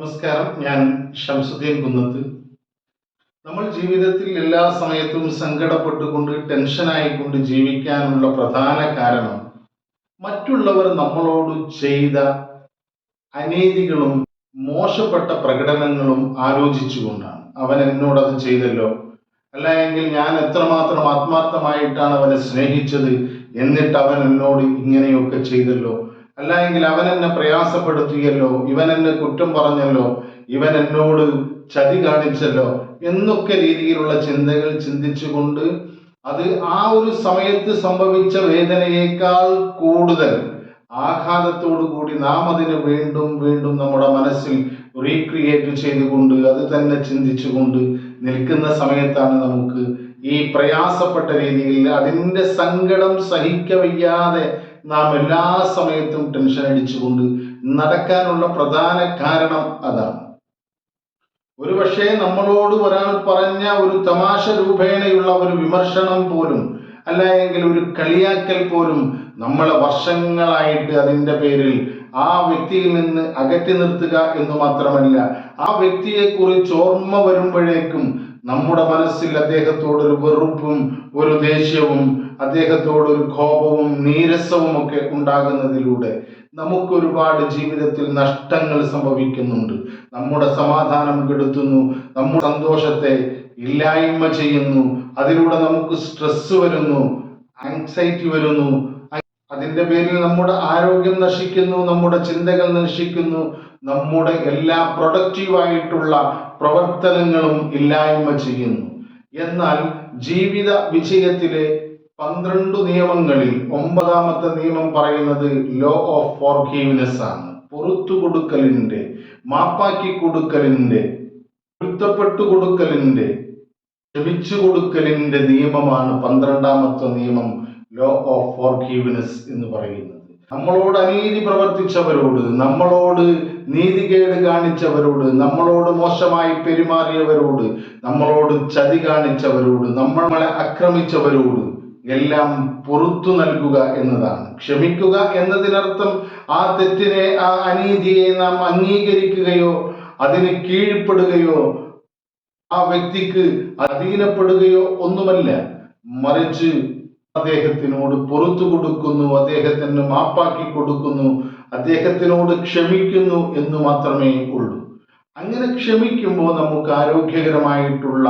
നമസ്കാരം. ഞാൻ ഷംസുദ്ദീൻ കുന്നത്ത്. നമ്മൾ ജീവിതത്തിൽ എല്ലാ സമയത്തും സങ്കടപ്പെട്ടുകൊണ്ട് ടെൻഷനായിക്കൊണ്ട് ജീവിക്കാനുള്ള പ്രധാന കാരണം മറ്റുള്ളവർ നമ്മളോട് ചെയ്ത അനീതികളും മോശപ്പെട്ട പ്രകടനങ്ങളും ആലോചിച്ചുകൊണ്ടാണ്. അവൻ എന്നോടത് ചെയ്തല്ലോ, അല്ല എങ്കിൽ ഞാൻ എത്രമാത്രം ആത്മാർത്ഥമായിട്ടാണ് അവനെ സ്നേഹിച്ചത്, എന്നിട്ട് അവൻ എന്നോട് ഇങ്ങനെയൊക്കെ ചെയ്തല്ലോ, അല്ല എങ്കിൽ അവൻ എന്നെ പ്രയാസപ്പെടുത്തിയല്ലോ, ഇവൻ എന്നെ കുറ്റം പറഞ്ഞല്ലോ, ഇവൻ എന്നോട് ചതി കാണിച്ചല്ലോ എന്നൊക്കെ രീതിയിലുള്ള ചിന്തകൾ ചിന്തിച്ചുകൊണ്ട് അത് ആ ഒരു സമയത്ത് സംഭവിച്ച വേദനയേക്കാൾ കൂടുതൽ ആഘാതത്തോടു കൂടി നാം അതിനെ വീണ്ടും വീണ്ടും നമ്മുടെ മനസ്സിൽ റീക്രിയേറ്റ് ചെയ്തുകൊണ്ട് അത് തന്നെ ചിന്തിച്ചുകൊണ്ട് നിൽക്കുന്ന സമയത്താണ് നമുക്ക് ഈ പ്രയാസപ്പെട്ട രീതിയിൽ അതിൻ്റെ സങ്കടം സഹിക്കവയ്യാതെ നാം എല്ലാ സമയത്തും ടെൻഷൻ അടിച്ചുകൊണ്ട് നടക്കാനുള്ള പ്രധാന കാരണം അതാണ്. ഒരുപക്ഷെ നമ്മളോട് ഒരാൾ പറഞ്ഞ ഒരു തമാശ രൂപേണയുള്ള ഒരു വിമർശനം പോലും, അല്ല എങ്കിൽ ഒരു കളിയാക്കൽ പോലും നമ്മളെ വർഷങ്ങളായിട്ട് അതിൻ്റെ പേരിൽ ആ വ്യക്തിയിൽ നിന്ന് അകറ്റി നിർത്തുക എന്ന് മാത്രമല്ല, ആ വ്യക്തിയെ കുറിച്ച് ഓർമ്മ വരുമ്പോഴേക്കും നമ്മുടെ മനസ്സിൽ അദ്ദേഹത്തോടൊരു വെറുപ്പും ഒരു ദേഷ്യവും അദ്ദേഹത്തോടൊരു കോപവും നീരസവും ഒക്കെ ഉണ്ടാകുന്നതിലൂടെ നമുക്കൊരുപാട് ജീവിതത്തിൽ നഷ്ടങ്ങൾ സംഭവിക്കുന്നുണ്ട്. നമ്മുടെ സമാധാനം കെടുത്തുന്നു, നമ്മുടെ സന്തോഷത്തെ ഇല്ലായ്മ ചെയ്യുന്നു, അതിലൂടെ നമുക്ക് സ്ട്രെസ് വരുന്നു, ആങ്സൈറ്റി വരുന്നു, അതിൻ്റെ പേരിൽ നമ്മുടെ ആരോഗ്യം നശിക്കുന്നു, നമ്മുടെ ചിന്തകൾ നശിക്കുന്നു, നമ്മുടെ എല്ലാ പ്രൊഡക്റ്റീവായിട്ടുള്ള പ്രവർത്തനങ്ങളും ഇല്ലായ്മ ചെയ്യുന്നു. എന്നാൽ ജീവിത വിജയത്തിലെ 12 നിയമങ്ങളിൽ 9ാമത്തെ നിയമം പറയുന്നത് ലോ ഓഫ് ഫോർഗീവ്നെസ് ആണ്. പുറത്തു കൊടുക്കലിൻ്റെ, മാപ്പാക്കി കൊടുക്കലിൻ്റെ, പൊരുത്തപ്പെട്ടു കൊടുക്കലിൻ്റെ, ക്ഷമിച്ചു കൊടുക്കലിൻ്റെ നിയമമാണ് 12ാമത്തെ നിയമം, ലോ ഓഫ് ഫോർഗീവ്നെസ് എന്ന് പറയുന്നത്. നമ്മളോട് അനീതി പ്രവർത്തിച്ചവരോട്, നമ്മളോട് നീതികേട് കാണിച്ചവരോട്, നമ്മളോട് മോശമായി പെരുമാറിയവരോട്, നമ്മളോട് ചതി കാണിച്ചവരോട്, നമ്മളെ ആക്രമിച്ചവരോട് എല്ലാം പൊറുത്തു നൽകുക എന്നതാണ്. ക്ഷമിക്കുക എന്നതിനർത്ഥം ആ തെറ്റിനെ, ആ അനീതിയെ നാം അംഗീകരിക്കുകയോ അതിന് കീഴ്പ്പെടുകയോ ആ വ്യക്തിക്ക് അധീനപ്പെടുകയോ ഒന്നുമല്ല. മറിച്ച് അദ്ദേഹത്തിനോട് പൊറുത്തു കൊടുക്കുന്നു, അദ്ദേഹത്തിന് മാപ്പാക്കി കൊടുക്കുന്നു, അദ്ദേഹത്തിനോട് ക്ഷമിക്കുന്നു എന്ന് മാത്രമേ ഉള്ളൂ. അങ്ങനെ ക്ഷമിക്കുമ്പോൾ നമുക്ക് ആരോഗ്യകരമായിട്ടുള്ള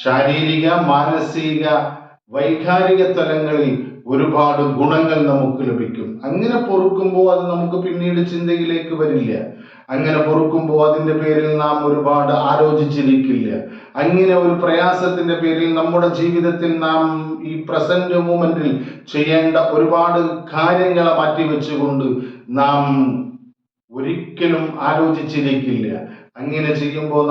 ശാരീരിക, മാനസിക, വൈകാരിക തലങ്ങളിൽ ഒരുപാട് ഗുണങ്ങൾ നമുക്ക് ലഭിക്കും. അങ്ങനെ പൊറുക്കുമ്പോൾ അത് നമുക്ക് പിന്നീട് ചിന്തയിലേക്ക് വരില്ല. അങ്ങനെ പൊറുക്കുമ്പോൾ അതിൻ്റെ പേരിൽ നാം ഒരുപാട് ആലോചിച്ചിരിക്കില്ല. അങ്ങനെ ഒരു പ്രയാസത്തിൻ്റെ പേരിൽ നമ്മുടെ ജീവിതത്തിൽ നാം ഈ പ്രസന്റ് മൂമെന്റിൽ ചെയ്യേണ്ട ഒരുപാട് കാര്യങ്ങളെ മാറ്റിവെച്ചുകൊണ്ട് നാം ഒരിക്കലും ആലോചിച്ചിരിക്കില്ല. അങ്ങനെ ചെയ്യുമ്പോൾ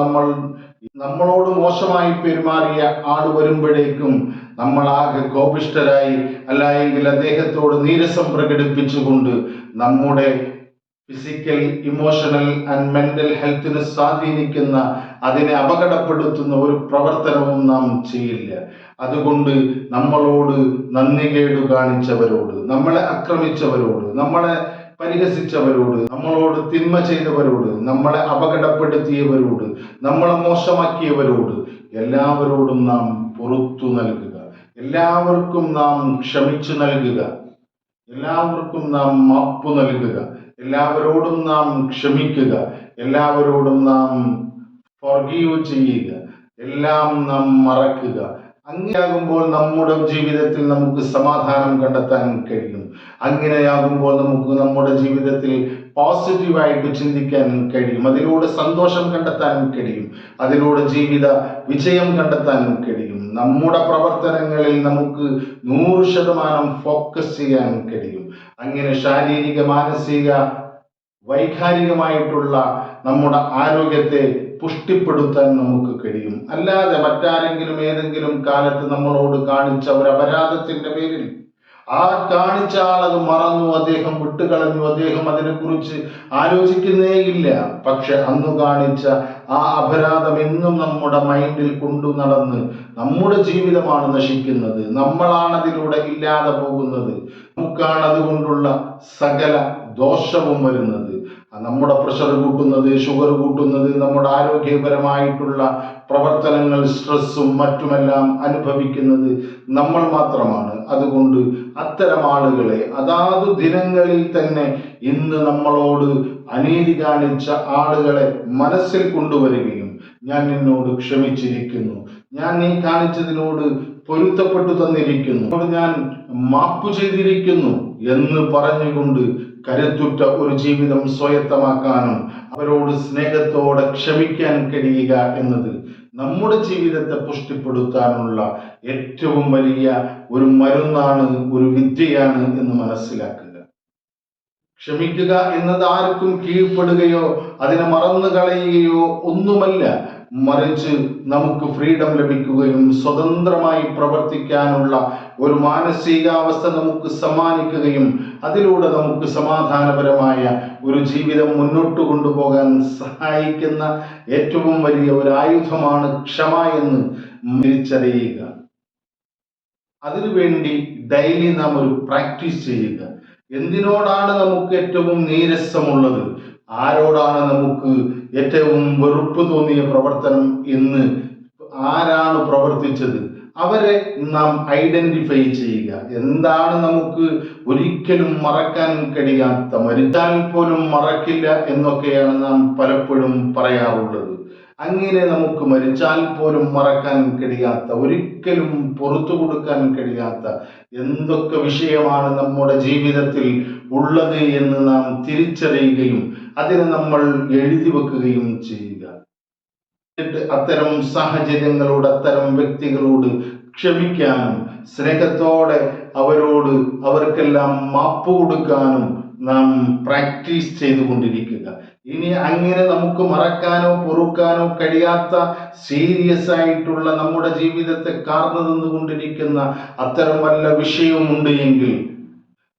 നമ്മളോട് മോശമായി പെരുമാറിയ ആൾ വരുമ്പോഴേക്കും നമ്മളാകെ കോപിഷ്ഠരായി, അല്ല എങ്കിൽ അദ്ദേഹത്തോട് നീരസം പ്രകടിപ്പിച്ചുകൊണ്ട് നമ്മുടെ ഫിസിക്കൽ, ഇമോഷണൽ ആൻഡ് മെന്റൽ ഹെൽത്തിനെ സ്വാധീനിക്കുന്ന, അതിനെ അപകടപ്പെടുത്തുന്ന ഒരു പ്രവർത്തനവും നാം ചെയ്യില്ല. അതുകൊണ്ട് നമ്മളോട് നന്ദികേട് കാണിച്ചവരോട്, നമ്മളെ ആക്രമിച്ചവരോട്, നമ്മളെ പരിഹസിച്ചവരോട്, നമ്മളോട് തിന്മ ചെയ്തവരോട്, നമ്മളെ അപകടപ്പെടുത്തിയവരോട്, നമ്മളെ മോശമാക്കിയവരോട് എല്ലാവരോടും നാം പൊറുത്തു നൽകുക, എല്ലാവർക്കും നാം ക്ഷമിച്ചു നൽകുക, എല്ലാവർക്കും നാം മാപ്പ് നൽകുക, എല്ലാവരോടും നാം ക്ഷമിക്കുക, എല്ലാവരോടും നാം ഫോർഗീവ് ചെയ്യുക, എല്ലാം നാം മറക്കുക. അങ്ങനെയാകുമ്പോൾ നമ്മുടെ ജീവിതത്തിൽ നമുക്ക് സമാധാനം കണ്ടെത്താൻ കഴിയും. അങ്ങനെയാകുമ്പോൾ നമുക്ക് നമ്മുടെ ജീവിതത്തിൽ പോസിറ്റീവായിട്ട് ചിന്തിക്കാൻ കഴിയും. അതിലൂടെ സന്തോഷം കണ്ടെത്താൻ കഴിയും. അതിലൂടെ ജീവിത വിജയം കണ്ടെത്താൻ കഴിയും. നമ്മുടെ പ്രവർത്തനങ്ങളിൽ നമുക്ക് 100% ഫോക്കസ് ചെയ്യാൻ കഴിയും. അങ്ങനെ ശാരീരിക, മാനസിക, വൈകാരികമായിട്ടുള്ള നമ്മുടെ ആരോഗ്യത്തെ പുഷ്ടിപ്പെടുത്താൻ നമുക്ക് കഴിയും. അല്ലാതെ മറ്റാരെങ്കിലും ഏതെങ്കിലും കാലത്ത് നമ്മളോട് കാണിച്ച ഒരു അപരാധത്തിന്റെ പേരിൽ ആ കാണിച്ച ആൾ അത് മറന്നു, അദ്ദേഹം വിട്ടുകളഞ്ഞു, അദ്ദേഹം അതിനെക്കുറിച്ച് ആലോചിക്കുന്നേ ഇല്ല. പക്ഷെ അന്ന് കാണിച്ച ആ അപരാധം എന്നും നമ്മുടെ മൈൻഡിൽ കൊണ്ടു നടന്ന് നമ്മുടെ ജീവിതമാണ് നശിക്കുന്നത്. നമ്മളാണ് അതിലൂടെ ഇല്ലാതെ പോകുന്നത്. നമുക്കാണ് അതുകൊണ്ടുള്ള സകല ദോഷവും വരുന്നത്. നമ്മുടെ പ്രഷർ കൂട്ടുന്നത്, ഷുഗർ കൂട്ടുന്നത്, നമ്മുടെ ആരോഗ്യപരമായിട്ടുള്ള പ്രവർത്തനങ്ങൾ, സ്ട്രെസ്സും മറ്റുമെല്ലാം അനുഭവിക്കുന്നത് നമ്മൾ മാത്രമാണ്. അതുകൊണ്ട് അത്തരം ആളുകളെ അതാത് ദിനങ്ങളിൽ തന്നെ ഇന്ന് നമ്മളോട് അനീതി കാണിച്ച ആളുകളെ മനസ്സിൽ കൊണ്ടുവരികയും, ഞാൻ നിന്നോട് ക്ഷമിച്ചിരിക്കുന്നു, ഞാൻ നീ കാണിച്ചതിനോട് പൊരുത്തപ്പെട്ടു തന്നിരിക്കുന്നു, ഞാൻ മാപ്പു ചെയ്തിരിക്കുന്നു എന്ന് പറഞ്ഞുകൊണ്ട് കരുത്തുറ്റ ഒരു ജീവിതം സ്വായത്തമാക്കാനും അവരോട് സ്നേഹത്തോടെ ക്ഷമിക്കാൻ കഴിയുക എന്നത് നമ്മുടെ ജീവിതത്തെ പുഷ്ടിപ്പെടുത്താനുള്ള ഏറ്റവും വലിയ ഒരു മരുന്നാണ്, ഒരു വിദ്യയാണ് എന്ന് മനസ്സിലാക്കുക. ക്ഷമിക്കുക എന്നത് ആർക്കും കീഴ്പ്പെടുകയോ അതിനെ മറന്നു കളയുകയോ ഒന്നുമല്ല, മറിച്ച് നമുക്ക് ഫ്രീഡം ലഭിക്കുകയും സ്വതന്ത്രമായി പ്രവർത്തിക്കാനുള്ള ഒരു മാനസികാവസ്ഥ നമുക്ക് സമ്മാനിക്കുകയും അതിലൂടെ നമുക്ക് സമാധാനപരമായ ഒരു ജീവിതം മുന്നോട്ട് കൊണ്ടുപോകാൻ സഹായിക്കുന്ന ഏറ്റവും വലിയ ഒരു ആയുധമാണ് ക്ഷമ എന്ന് തിരിച്ചറിയുക. അതിനുവേണ്ടി ഡെയിലി നാം ഒരു പ്രാക്ടീസ് ചെയ്യുക. എന്തിനോടാണ് നമുക്ക് ഏറ്റവും നീരസമുള്ളത്, ആരോടാണ് നമുക്ക് ഏറ്റവും വെറുപ്പ് തോന്നിയ പ്രവർത്തനം എന്ന് ആരാണ് പ്രവർത്തിച്ചത്, അവരെ നാം ഐഡന്റിഫൈ ചെയ്യുക. എന്താണ് നമുക്ക് ഒരിക്കലും മറക്കാൻ കഴിയാത്ത, മരിച്ചാൽ പോലും മറക്കില്ല എന്നൊക്കെയാണ് നാം പലപ്പോഴും പറയാറുള്ളത്. അങ്ങനെ നമുക്ക് മരിച്ചാൽ പോലും മറക്കാൻ കഴിയാത്ത, ഒരിക്കലും പുറത്തു കൊടുക്കാൻ കഴിയാത്ത എന്തൊക്കെ വിഷയമാണ് നമ്മുടെ ജീവിതത്തിൽ ഉള്ളത് എന്ന് നാം തിരിച്ചറിയുകയും അതിനെ നമ്മൾ എഴുതി വെക്കുകയും ചെയ്യുക. അത്തരം സാഹചര്യങ്ങളോട്, അത്തരം വ്യക്തികളോട് ക്ഷമിക്കാനും സ്നേഹത്തോടെ അവർക്കെല്ലാം മാപ്പ് കൊടുക്കാനും നാം പ്രാക്ടീസ് ചെയ്തുകൊണ്ടിരിക്കുക. ഇനി അങ്ങനെ നമുക്ക് മറക്കാനോ പൊറുക്കാനോ കഴിയാത്ത സീരിയസ് ആയിട്ടുള്ള നമ്മുടെ ജീവിതത്തെ കാർന്നു നിന്നുകൊണ്ടിരിക്കുന്ന അത്തരം വല്ല വിഷയമുണ്ട് എങ്കിൽ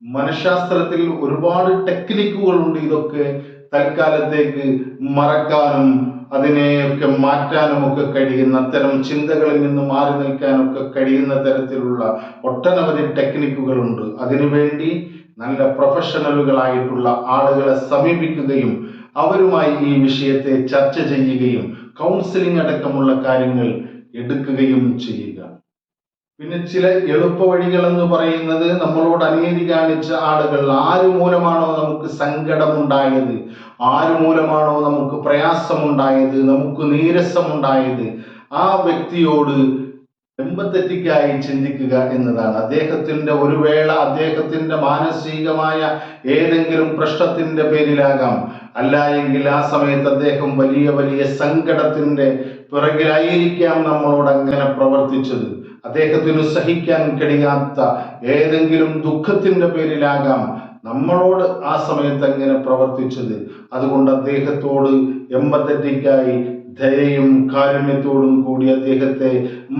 മനഃശാസ്ത്രത്തിൽ ഒരുപാട് ടെക്നിക്കുകളുണ്ട്. ഇതൊക്കെ തൽക്കാലത്തേക്ക് മറക്കാനും അതിനെയൊക്കെ മാറ്റാനും ഒക്കെ കഴിയുന്ന, അത്തരം ചിന്തകളിൽ നിന്ന് മാറി നിൽക്കാനൊക്കെ കഴിയുന്ന തരത്തിലുള്ള ഒട്ടനവധി ടെക്നിക്കുകളുണ്ട്. അതിനുവേണ്ടി നല്ല പ്രൊഫഷണലുകളായിട്ടുള്ള ആളുകളെ സമീപിക്കുകയും അവരുമായി ഈ വിഷയത്തെ ചർച്ച ചെയ്യുകയും കൗൺസിലിംഗ് അടക്കമുള്ള കാര്യങ്ങൾ എടുക്കുകയും ചെയ്യുക. പിന്നെ ചില എളുപ്പ വഴികൾ എന്ന് പറയുന്നത്, നമ്മളോട് അനീതി കാണിച്ച ആളുകൾ ആര് മൂലമാണോ നമുക്ക് സങ്കടമുണ്ടായത്, ആര് മൂലമാണോ നമുക്ക് പ്രയാസമുണ്ടായത്, നമുക്ക് നീരസമുണ്ടായത്, ആ വ്യക്തിയോട് എമ്പത്തറ്റിക്കായി ചിന്തിക്കുക എന്നതാണ്. അദ്ദേഹത്തിന്റെ ഒരു വേള അദ്ദേഹത്തിന്റെ മാനസികമായ ഏതെങ്കിലും പ്രശ്നത്തിന്റെ പേരിലാകാം, അല്ല എങ്കിൽ ആ സമയത്ത് അദ്ദേഹം വലിയ വലിയ സങ്കടത്തിന്റെ പിറകിലായിരിക്കാം നമ്മളോട് അങ്ങനെ പ്രവർത്തിച്ചത്. അദ്ദേഹത്തിന് സഹിക്കാൻ കഴിയാത്ത ഏതെങ്കിലും ദുഃഖത്തിന്റെ പേരിലാകാം നമ്മളോട് ആ സമയത്ത് അങ്ങനെ പ്രവർത്തിച്ചത്. അതുകൊണ്ട് അദ്ദേഹത്തോട് എമ്പത്തറ്റിക്കായി ദയയും കാരുണ്യത്തോടും കൂടി അദ്ദേഹത്തെ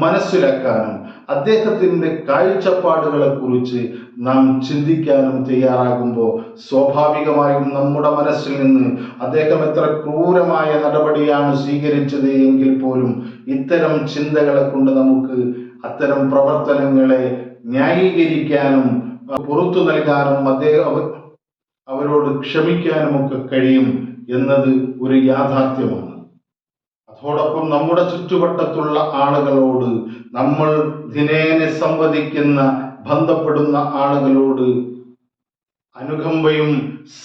മനസ്സിലാക്കാനും അദ്ദേഹത്തിന്റെ കാഴ്ചപ്പാടുകളെ കുറിച്ച് നാം ചിന്തിക്കാനും തയ്യാറാകുമ്പോൾ സ്വാഭാവികമായും നമ്മുടെ മനസ്സിൽ നിന്ന് അദ്ദേഹം എത്ര ക്രൂരമായ നടപടിയാണ് സ്വീകരിച്ചത് എങ്കിൽ പോലും ഇത്തരം ചിന്തകളെ കൊണ്ട് നമുക്ക് അത്തരം പ്രവർത്തനങ്ങളെ ന്യായീകരിക്കാനും പുറത്തു നൽകാനും അവരോട് ക്ഷമിക്കാനും ഒക്കെ കഴിയും എന്നത് ഒരു യാഥാർത്ഥ്യമാണ്. അതോടൊപ്പം നമ്മുടെ ചുറ്റുവട്ടത്തുള്ള ആളുകളോട്, നമ്മൾ ദിനേന സംവദിക്കുന്ന ബന്ധപ്പെടുന്ന ആളുകളോട് അനുകമ്പയും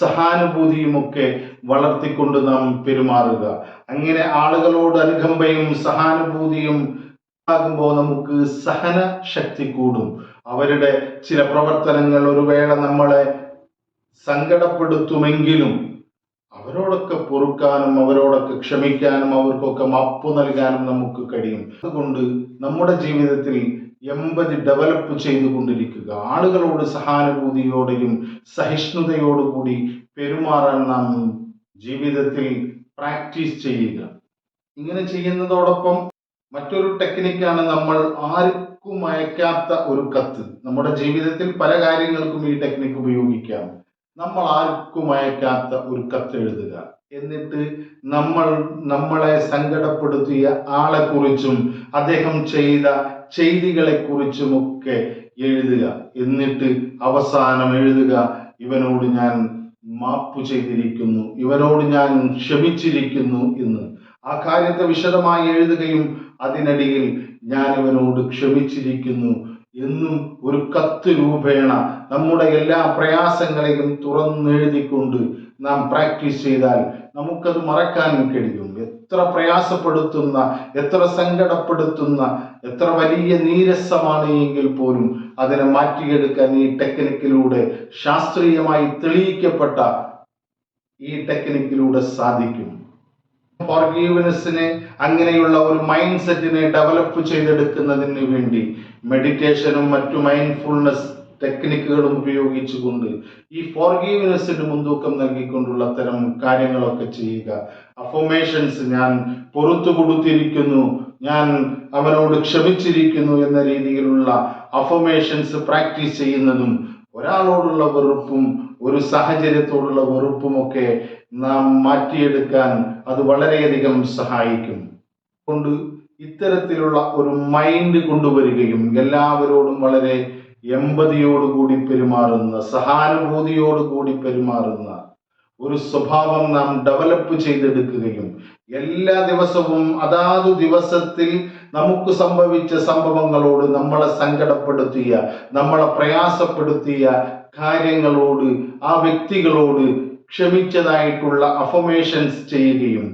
സഹാനുഭൂതിയും ഒക്കെ വളർത്തിക്കൊണ്ട് നാം പെരുമാറുക. അങ്ങനെ ആളുകളോട് അനുകമ്പയും സഹാനുഭൂതിയും ആകുമ്പോൾ നമുക്ക് സഹന ശക്തി കൂടും. അവരുടെ ചില പ്രവർത്തനങ്ങൾ ഒരു വേള നമ്മളെ സങ്കടപ്പെടുത്തുമെങ്കിലും അവരോടൊക്കെ പൊറുക്കാനും അവരോടൊക്കെ ക്ഷമിക്കാനും അവർക്കൊക്കെ മാപ്പ് നൽകാനും നമുക്ക് കഴിയും. അതുകൊണ്ട് നമ്മുടെ ജീവിതത്തിൽ എമ്പതി ഡെവലപ്പ് ചെയ്തുകൊണ്ടിരിക്കുക. ആളുകളോട് സഹാനുഭൂതിയോടെയും സഹിഷ്ണുതയോടുകൂടി പെരുമാറാൻ നാം ജീവിതത്തിൽ പ്രാക്ടീസ് ചെയ്യുക. ഇങ്ങനെ ചെയ്യുന്നതോടൊപ്പം മറ്റൊരു ടെക്നിക്കാണ് നമ്മൾ ആർക്കും അയക്കാത്ത ഒരു കത്ത്. നമ്മുടെ ജീവിതത്തിൽ പല കാര്യങ്ങൾക്കും ഈ ടെക്നിക്ക് ഉപയോഗിക്കാം. നമ്മൾ ആർക്കും അയക്കാത്ത ഒരു കത്ത് എഴുതുക. എന്നിട്ട് നമ്മളെ സങ്കടപ്പെടുത്തിയ ആളെ കുറിച്ചും അദ്ദേഹം ചെയ്ത ചെയ്തികളെ കുറിച്ചുമൊക്കെ എഴുതുക. എന്നിട്ട് അവസാനം എഴുതുക, ഇവനോട് ഞാൻ മാപ്പ് ചെയ്തിരിക്കുന്നു, ഇവനോട് ഞാൻ ക്ഷമിച്ചിരിക്കുന്നു എന്ന്. ആ കാര്യത്തെ വിശദമായി എഴുതുകയും അതിനടിയിൽ ഞാൻ ഇവനോട് ക്ഷമിച്ചിരിക്കുന്നു എന്നും ഒരു കത്ത് രൂപേണ നമ്മുടെ എല്ലാ പ്രയാസങ്ങളെയും തുറന്നെഴുതിക്കൊണ്ട് നാം പ്രാക്ടീസ് ചെയ്താൽ നമുക്കത് മറക്കാൻ കഴിയും. എത്ര പ്രയാസപ്പെടുത്തുന്ന, എത്ര സങ്കടപ്പെടുത്തുന്ന, എത്ര വലിയ നീരസമാണ് എങ്കിൽ പോലും അതിനെ മാറ്റിയെടുക്കാൻ ഈ ടെക്നിക്കിലൂടെ, ശാസ്ത്രീയമായി തെളിയിക്കപ്പെട്ട ഈ ടെക്നിക്കിലൂടെ സാധിക്കും. ഫോർഗീവ്നെസ്സിനെ, അങ്ങനെയുള്ള ഒരു മൈൻഡ് സെറ്റിനെ ഡെവലപ്പ് ചെയ്തെടുക്കുന്നതിന് വേണ്ടി മെഡിറ്റേഷനും മറ്റു മൈൻഡ്ഫുൾനെസ് ടെക്നിക്കുകളും ഉപയോഗിച്ചുകൊണ്ട് ഈ ഫോർഗീവ്നെസ്സിന് മുൻതൂക്കം നൽകിക്കൊണ്ടുള്ള തരം കാര്യങ്ങളൊക്കെ ചെയ്യുക. അഫർമേഷൻസ്, ഞാൻ പുറത്തു കൊടുത്തിരിക്കുന്നു, ഞാൻ അവനോട് ക്ഷമിച്ചിരിക്കുന്നു എന്ന രീതിയിലുള്ള അഫർമേഷൻസ് പ്രാക്ടീസ് ചെയ്യുന്നതും ഒരാളോടുള്ള വെറുപ്പും ഒരു സാഹചര്യത്തോടുള്ള വെറുപ്പുമൊക്കെ നാം മാറ്റിയെടുക്കാൻ അത് വളരെയധികം സഹായിക്കും. കൊണ്ട് ഇത്തരത്തിലുള്ള ഒരു മൈൻഡ് കൊണ്ടുവരികയും എല്ലാവരോടും വളരെ എമ്പതിയോടുകൂടി പെരുമാറുന്ന, സഹാനുഭൂതിയോടുകൂടി പെരുമാറുന്ന ഒരു സ്വഭാവം നാം ഡെവലപ്പ് ചെയ്തെടുക്കുകയും എല്ലാ ദിവസവും അതാതു ദിവസത്തിൽ നമുക്ക് സംഭവിച്ച സംഭവങ്ങളോട്, നമ്മളെ സങ്കടപ്പെടുത്തിയ, നമ്മളെ പ്രയാസപ്പെടുത്തിയ കാര്യങ്ങളോട്, ആ വ്യക്തികളോട് ക്ഷമിച്ചതായിട്ടുള്ള അഫർമേഷൻസ് ചെയ്യുകയും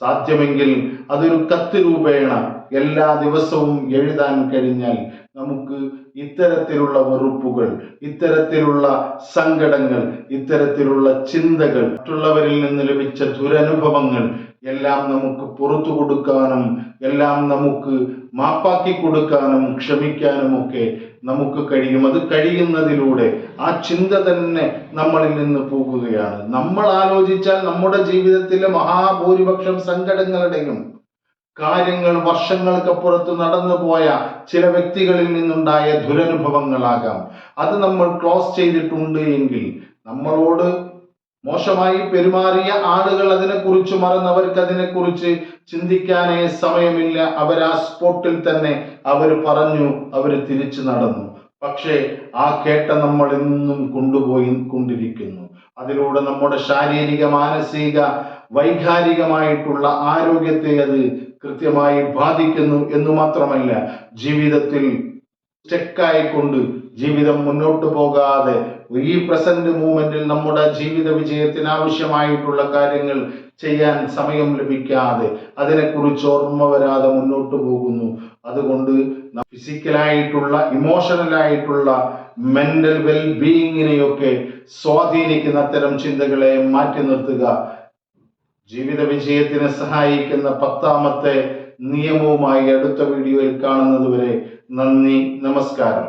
സാധ്യമെങ്കിൽ അതൊരു കത്ത് രൂപേണ എല്ലാ ദിവസവും എഴുതാൻ കഴിഞ്ഞാൽ നമുക്ക് ഇത്തരത്തിലുള്ള വെറുപ്പുകൾ, ഇത്തരത്തിലുള്ള സങ്കടങ്ങൾ, ഇത്തരത്തിലുള്ള ചിന്തകൾ, മറ്റുള്ളവരിൽ നിന്ന് ലഭിച്ച ദുരനുഭവങ്ങൾ എല്ലാം നമുക്ക് പുറത്തു കൊടുക്കാനും, എല്ലാം നമുക്ക് മാപ്പാക്കി കൊടുക്കാനും ക്ഷമിക്കാനും ഒക്കെ നമുക്ക് കഴിയും. അത് കഴിയുന്നതിലൂടെ ആ ചിന്ത തന്നെ നമ്മളിൽ നിന്ന് പോകുകയാണ്. നമ്മൾ ആലോചിച്ചാൽ നമ്മുടെ ജീവിതത്തിലെ മഹാഭൂരിപക്ഷം സങ്കടങ്ങളുടെയും കാര്യങ്ങൾ വർഷങ്ങൾക്കപ്പുറത്ത് നടന്നുപോയ ചില വ്യക്തികളിൽ നിന്നുണ്ടായ ദുരനുഭവങ്ങളാകാം. അത് നമ്മൾ ക്ലോസ് ചെയ്തിട്ടുണ്ട് എങ്കിൽ, നമ്മളോട് മോശമായി പെരുമാറിയ ആളുകൾ അതിനെക്കുറിച്ച് മറന്നവർക്ക് അതിനെക്കുറിച്ച് ചിന്തിക്കാനേ സമയമില്ല. അവർ ആ സ്പോട്ടിൽ തന്നെ അവർ പറഞ്ഞു, അവർ തിരിച്ചു നടന്നു. പക്ഷേ ആ കേട്ട നമ്മൾ എന്നും കൊണ്ടുപോയി കൊണ്ടിരിക്കുന്നു. അതിലൂടെ നമ്മുടെ ശാരീരിക, മാനസിക, വൈകാരികമായിട്ടുള്ള ആരോഗ്യത്തെ അത് കൃത്യമായി ബാധിക്കുന്നു എന്ന് മാത്രമല്ല, ജീവിതത്തിൽ സ്റ്റക്കായിക്കൊണ്ട് ജീവിതം മുന്നോട്ട് പോകാതെ ഈ പ്രസന്റ് മൂമെന്റിൽ നമ്മുടെ ജീവിത വിജയത്തിന് ആവശ്യമായിട്ടുള്ള കാര്യങ്ങൾ ചെയ്യാൻ സമയം ലഭിക്കാതെ, അതിനെക്കുറിച്ച് ഓർമ്മ വരാതെ മുന്നോട്ട് പോകുന്നു. അതുകൊണ്ട് ഫിസിക്കലായിട്ടുള്ള, ഇമോഷണലായിട്ടുള്ള, മെന്റൽ വെൽബീയിങ്ങിനെയൊക്കെ സ്വാധീനിക്കുന്ന അത്തരം ചിന്തകളെ മാറ്റി നിർത്തുക. ജീവിത വിജയത്തിന് സഹായിക്കുന്ന 10ാമത്തെ നിയമവുമായി അടുത്ത വീഡിയോയിൽ കാണുന്നത് വരെ നന്ദി, നമസ്കാരം.